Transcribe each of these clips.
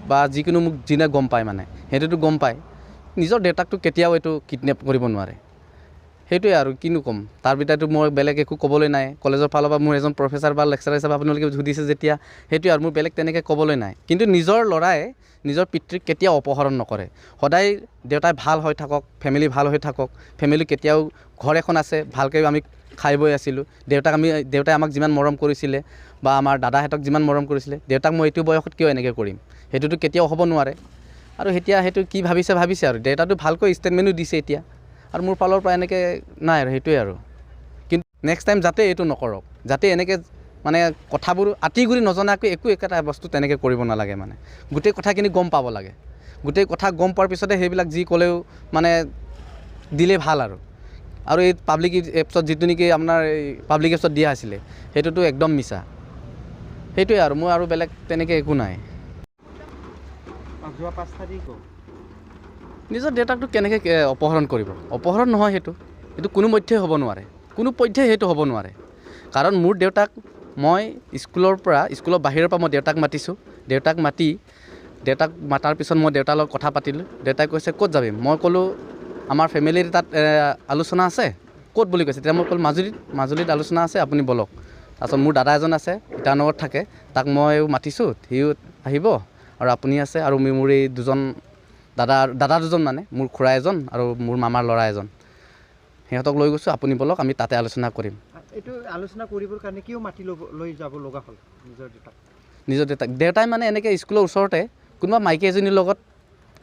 বা যিকোনো মোক যিনে গম পায় মানে সেইটোতো গম পায় নিজৰ দেউতাকটো কেতিয়াও এইটো কিডনেপ কৰিব নোৱাৰে সেইটোৱে আৰু কিনো ক'ম তাৰ ভিতৰতো মই বেলেগ একো ক'বলৈ নাই কলেজৰ ফালৰ পৰা মোৰ এজন প্ৰফেচাৰ বা লেকচাৰাৰ হিচাপে আপোনালোকে সুধিছে যেতিয়া সেইটোৱে আৰু মোৰ বেলেগ তেনেকৈ ক'বলৈ নাই কিন্তু নিজৰ ল'ৰাই নিজৰ পিতৃক কেতিয়াও অপহৰণ নকৰে সদায় দেউতাই ভাল হৈ থাকক ফেমিলি ভাল হৈ থাকক ফেমিলি কেতিয়াও ঘৰ এখন আছে ভালকৈ আমি খাই বৈ আছিলোঁ দেউতাই আমাক যিমান মৰম কৰিছিলে বা আমাৰ দাদাহঁতক যিমান মৰম কৰিছিলে দেউতাক মই এইটো বয়সত কিয় এনেকৈ কৰিম সেইটোতো কেতিয়াও হ'ব নোৱাৰে আৰু এতিয়া সেইটো কি ভাবিছে আৰু দেউতাটো ভালকৈ ষ্টেটমেণ্টো দিছে এতিয়া আৰু মোৰ ফালৰ পৰা এনেকৈ নাই আৰু সেইটোৱে আৰু কিন্তু নেক্সট টাইম যাতে এইটো নকৰক যাতে এনেকৈ মানে কথাবোৰ আঁতিগুৰি নজনাকৈ একো এটা বস্তু তেনেকৈ কৰিব নালাগে মানে গোটেই কথাখিনি গম পাব লাগে গোটেই কথা গম পোৱাৰ পিছতে সেইবিলাক যি ক'লেও মানে দিলে ভাল আৰু এই পাব্লিক এপছত যিটো নেকি আপোনাৰ এই পাব্লিক এপছত দিয়া আছিলে সেইটোতো একদম মিছা সেইটোৱে আৰু মোৰ আৰু বেলেগ তেনেকৈ একো নাই যোৱা 5 তাৰিখ নিজৰ দেউতাকটো কেনেকৈ অপহৰণ কৰিব অপহৰণ নহয় সেইটো কোনো মধ্যেই হ'ব নোৱাৰে কোনো পধ্যেই সেইটো হ'ব নোৱাৰে কাৰণ মোৰ দেউতাক মই স্কুলৰ বাহিৰৰ পৰা মই দেউতাক মাতিছোঁ দেউতাক মাতাৰ পিছত মই দেউতাৰ লগত কথা পাতিলোঁ দেউতাই কৈছে ক'ত যাবি মই ক'লোঁ আমাৰ ফেমিলিৰ তাত আলোচনা আছে ক'ত বুলি কৈছে তেতিয়া মই ক'লোঁ মাজুলীত আলোচনা আছে আপুনি বলক তাৰপিছত মোৰ দাদা এজন আছে ইটানগৰত থাকে তাক মই মাতিছোঁ সিও আহিব আৰু আপুনি আছে আৰু মোৰ এই দুজন দাদা দুজন মানে মোৰ খুৰা এজন আৰু মোৰ মামাৰ ল'ৰা এজন সিহঁতক লৈ গৈছোঁ আপুনি বলক আমি তাতে আলোচনা কৰিম এইটো আলোচনা কৰিবৰ কাৰণে কিয় মাতি লৈ যাব লগা হ'ল নিজৰ দেউতাই মানে এনেকৈ স্কুলৰ ওচৰতে কোনোবা মাইকী এজনীৰ লগত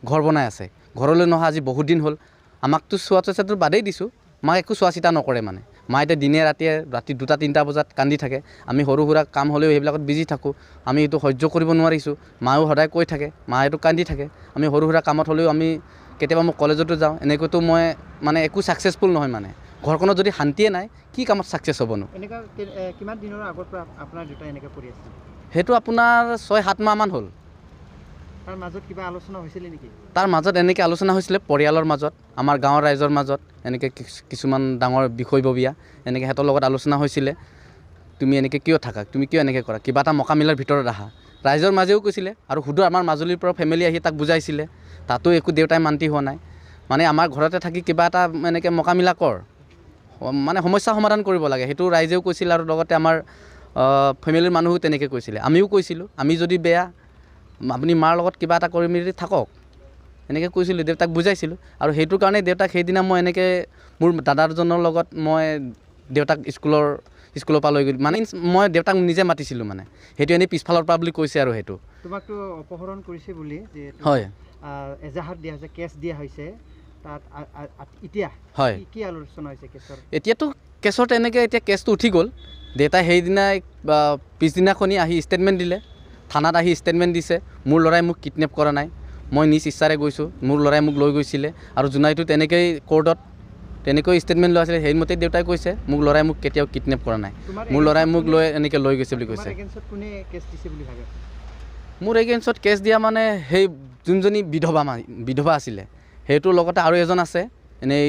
ঘৰ বনাই আছে ঘৰলৈ নহা আজি বহুত দিন হ'ল আমাকতো চোৱা চিতাটো বাদেই দিছোঁ মাক একো চোৱা চিতা নকৰে মানে মা এতিয়া দিনে ৰাতি 2-3 বজাত কান্দি থাকে আমি সৰু সুৰা কাম হ'লেও সেইবিলাকত বিজি থাকোঁ আমি এইটো সহ্য কৰিব নোৱাৰিছোঁ মায়েও সদায় কৈ থাকে মায়েতো কান্দি থাকে আমি সৰু সুৰা কামত হ'লেও আমি কেতিয়াবা মই কলেজতো যাওঁ এনেকৈতো মই মানে একো ছাকচেছফুল নহয় মানে ঘৰখনত যদি শান্তিয়ে নাই কি কামত ছাকচেছ হ'বনো কিমান দিনৰ আগৰ পৰা আপোনাৰ দেউতাই এনেকৈ কৰি আছে সেইটো আপোনাৰ 6-7 মাহমান হ'ল তাৰ মাজত কিবা আলোচনা হৈছিলে নেকি তাৰ মাজত এনেকৈ আলোচনা হৈছিলে পৰিয়ালৰ মাজত আমাৰ গাঁৱৰ ৰাইজৰ মাজত এনেকৈ কিছুমান ডাঙৰ বিষয়ববীয়া এনেকৈ সিহঁতৰ লগত আলোচনা হৈছিলে তুমি এনেকৈ কিয় থাকা তুমি কিয় এনেকৈ কৰা কিবা এটা মকামিলাৰ ভিতৰত আহা ৰাইজৰ মাজেও কৈছিলে আৰু সুদূৰ আমাৰ মাজুলীৰ পৰা ফেমিলি আহি তাক বুজাইছিলে তাতো একো দেউতাই মান্তি হোৱা নাই মানে আমাৰ ঘৰতে থাকি কিবা এটা এনেকৈ মকামিলা কৰ মানে সমস্যা সমাধান কৰিব লাগে সেইটো ৰাইজেও কৈছিলে আৰু লগতে আমাৰ ফেমিলিৰ মানুহো তেনেকৈ কৈছিলে আমিও কৈছিলোঁ আমি যদি বেয়া আপুনি মাৰ লগত কিবা এটা কৰি মেলি থাকক এনেকৈ কৈছিলোঁ দেউতাক বুজাইছিলোঁ আৰু সেইটোৰ কাৰণে দেউতাক সেইদিনা মই এনেকৈ মোৰ দাদা দুজনৰ লগত মই দেউতাক স্কুলৰ পৰা লৈ গ'লোঁ মানে মই দেউতাক নিজে মাতিছিলোঁ মানে সেইটো এনেই পিছফালৰ পৰা বুলি কৈছে আৰু সেইটো তোমাকতো অপহৰণ কৰিছে বুলি হয় এজাহাৰ দিয়া হৈছে কেছ দিয়া হৈছে তাত এতিয়া হয় কি আলোচনা হৈছে কেছৰ এতিয়াতো কেছৰ তেনেকৈ এতিয়া কেছটো উঠি গ'ল দেউতাই সেইদিনাই পিছদিনাখনি আহি ষ্টেটমেণ্ট দিলে থানাত আহি ষ্টেটমেণ্ট দিছে মোৰ ল'ৰাই মোক কিডনেপ কৰা নাই মই নিজ ইচ্ছাৰে গৈছোঁ মোৰ ল'ৰাই মোক লৈ গৈছিলে আৰু জোনাইটো তেনেকৈ কোৰ্টত তেনেকৈ ষ্টেটমেণ্ট লোৱা আছিলে সেইমতে দেউতাই কৈছে মোক ল'ৰাই মোক কেতিয়াও কিডনেপ কৰা নাই মোৰ ল'ৰাই মোক এনেকৈ লৈ গৈছে বুলি কৈছে মোৰ এগেইনষ্টত কেছ দিয়া মানে সেই যোনজনী বিধৱা আছিলে সেইটোৰ লগতে আৰু এজন আছে এনেই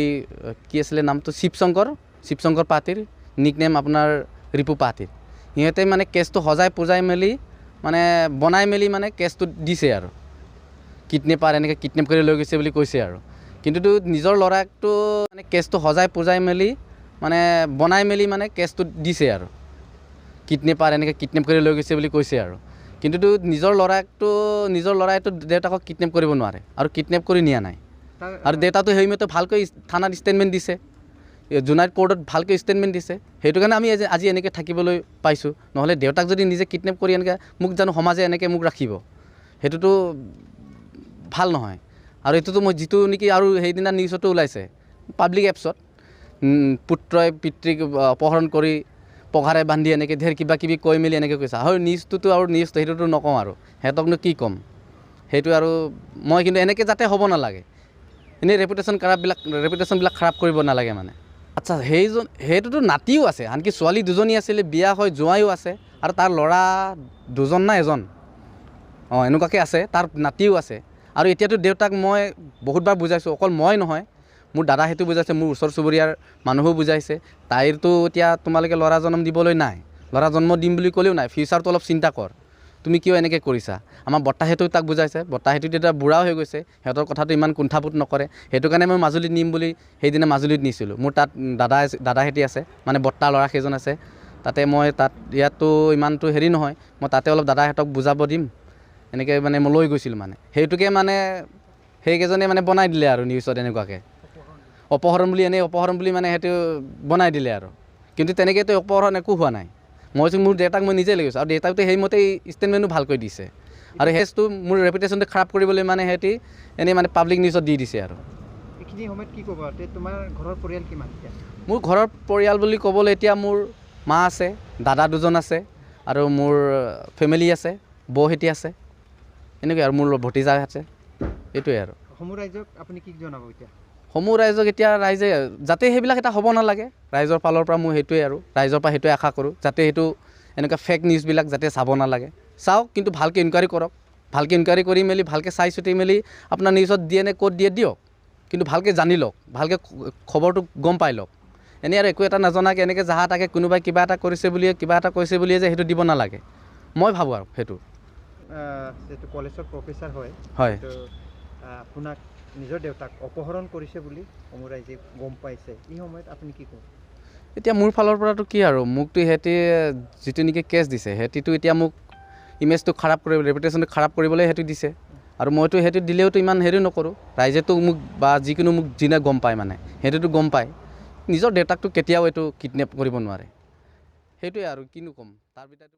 কি আছিলে নামটো শিৱশংকৰ পাতিৰ নিক নেম আপোনাৰ ৰিপু পাতিৰ সিহঁতে মানে কেছটো সজাই পুজাই মেলি মানে বনাই মেলি মানে কেছটো দিছে আৰু কিডনেপাৰ এনেকৈ কিডনেপ কৰি লৈ গৈছে বুলি কৈছে আৰু কিন্তু নিজৰ ল'ৰাকটো মানে কেছটো সজাই পুজাই মেলি মানে বনাই মেলি মানে কেছটো দিছে আৰু কিডনেপাৰ এনেকৈ কিডনেপ কৰি লৈ গৈছে বুলি কৈছে আৰু কিন্তু নিজৰ ল'ৰাইতো দেউতাকক কিডনেপ কৰিব নোৱাৰে আৰু কিডনেপ কৰি নিয়া নাই আৰু দেউতাটো সেইমতে ভালকৈ থানাত ষ্টেটমেণ্ট দিছে জোনাইট কোৰ্টত ভালকৈ ষ্টেটমেণ্ট দিছে সেইটো কাৰণে আমি আজি এনেকৈ থাকিবলৈ পাইছোঁ নহ'লে দেউতাক যদি নিজে কিডনেপ কৰি এনেকৈ মোক জানো সমাজে এনেকৈ মোক ৰাখিব সেইটোতো ভাল নহয় আৰু এইটোতো মই যিটো নেকি আৰু সেইদিনা নিউজতো ওলাইছে পাব্লিক এপছত পুত্ৰই পিতৃক অপহৰণ কৰি পঘাৰে বান্ধি এনেকৈ ধেৰ কিবা কিবি কৈ মেলি এনেকৈ কৈছে হয় নিউজটোতো আৰু সেইটোতো নকওঁ আৰু সিহঁতকনো কি ক'ম সেইটো আৰু মই কিন্তু এনেকৈ যাতে হ'ব নালাগে এনেই ৰেপুটেশ্যনবিলাক খাৰাপ কৰিব নালাগে মানে আচ্ছা সেইটোতো নাতিও আছে আনকি ছোৱালী দুজনী আছিলে বিয়া হৈ জোৱাইও আছে আৰু তাৰ ল'ৰা দুজন না এজন এনেকুৱাকৈ আছে তাৰ নাতিও আছে আৰু এতিয়াতো দেউতাক মই বহুতবাৰ বুজাইছোঁ অকল মই নহয় মোৰ দাদাহেঁতো বুজাইছে মোৰ ওচৰ চুবুৰীয়াৰ মানুহো বুজাইছে তাইৰতো এতিয়া তোমালোকে ল'ৰা জন্ম দিবলৈ নাই ল'ৰা জন্ম দিম বুলি ক'লেও নাই ফিউচাৰটো অলপ চিন্তা কৰ তুমি কিয় এনেকৈ কৰিছা। আমাৰ বৰ্তাহেঁতো তাক বুজাইছে, বৰ্তাহেঁতো এতিয়া বুঢ়াও হৈ গৈছে, সিহঁতৰ কথাটো ইমান কুণ্ঠাবোধ নকৰে। সেইটো কাৰণে মই মাজুলীত নিম বুলি সেইদিনা মাজুলীত নিছিলোঁ। মোৰ তাত দাদাহেঁতি আছে, মানে বৰ্তাৰ ল'ৰা সেইজন আছে। তাতে মই ইয়াততো ইমানটো হেৰি নহয়, মই তাতে অলপ দাদাহঁতক বুজাব দিম, এনেকৈ মানে মই লৈ গৈছিলোঁ। মানে সেইটোকে মানে সেইকেইজনে মানে বনাই দিলে আৰু নিউজত এনেকুৱাকৈ অপহৰণ বুলি মানে সেইটো বনাই দিলে আৰু। কিন্তু তেনেকৈতো অপহৰণ একো হোৱা নাই। মোৰ দেউতাক মই নিজে লৈ গৈছোঁ, আৰু দেউতাকতো সেইমতেই ষ্টেটমেণ্টো ভালকৈ দিছে। আৰু সেইটো মোৰ ৰেপুটেশ্যনটো খাৰাপ কৰিবলৈ মানে সিহঁতি এনেই মানে পাব্লিক নিউজত দি দিছে আৰু। এইখিনি সময়ত কি ক'ব, তোমাৰ ঘৰৰ পৰিয়াল কিমান এতিয়া? মোৰ ঘৰৰ পৰিয়াল বুলি ক'বলৈ এতিয়া মোৰ মা আছে, দাদা দুজন আছে, আৰু মোৰ ফেমিলি আছে, বৌহেঁতি আছে, এনেকৈ আৰু মোৰ ভতিজা আছে, এইটোৱে আৰু। সমূহ ৰাইজক আপুনি কি জনাব এতিয়া? সমূহ ৰাইজক এতিয়া ৰাইজে যাতে সেইবিলাক এটা হ'ব নালাগে, ৰাইজৰ ফালৰ পৰা মোৰ সেইটোৱে আৰু, ৰাইজৰ পৰা সেইটোৱে আশা কৰোঁ, যাতে সেইটো এনেকুৱা ফেক নিউজবিলাক যাতে চাব নালাগে। চাওক, কিন্তু ভালকৈ ইনকুৱাৰী কৰক, ভালকৈ ইনকুৱাৰী কৰি মেলি ভালকৈ চাই চিতি মেলি আপোনাৰ নিউজত দিয়ে নে ক'ত দিয়ে দিয়ক, কিন্তু ভালকৈ জানি লওক, ভালকৈ খবৰটো গম পাই লওক। এনেই আৰু একো এটা নজনাকৈ এনেকৈ যাহা তাকে কোনোবাই কিবা এটা কৰিছে বুলিয়ে যে সেইটো দিব নালাগে, মই ভাবোঁ আৰু সেইটো। যিহেতু কলেজৰ প্ৰফেচাৰ হয়, আপোনাক নিজৰ দেউতাক অপহৰণ কৰিছে বুলি সমূহ ৰাইজে গম পাইছে, এই সময়ত আপুনি কি ক'ব? এতিয়া মোৰ ফালৰ পৰাতো কি আৰু, মোকতো সিহঁতি যিটো নেকি কেছ দিছে, সিহঁতিতো এতিয়া মোক ইমেজটো খাৰাপ কৰিব, ৰেপুটেশ্যনটো খাৰাপ কৰিবলৈ সেইটো দিছে। আৰু মইতো সেইটো দিলেওতো ইমান হেৰি নকৰোঁ, ৰাইজেতো মোক বা যিকোনো মোক যিনে গম পায় মানে সেইটোতো গম পায়। নিজৰ দেউতাকটো কেতিয়াও এইটো কিডনেপ কৰিব নোৱাৰে, সেইটোৱে আৰু কিনো ক'ম তাৰ ভিতৰত।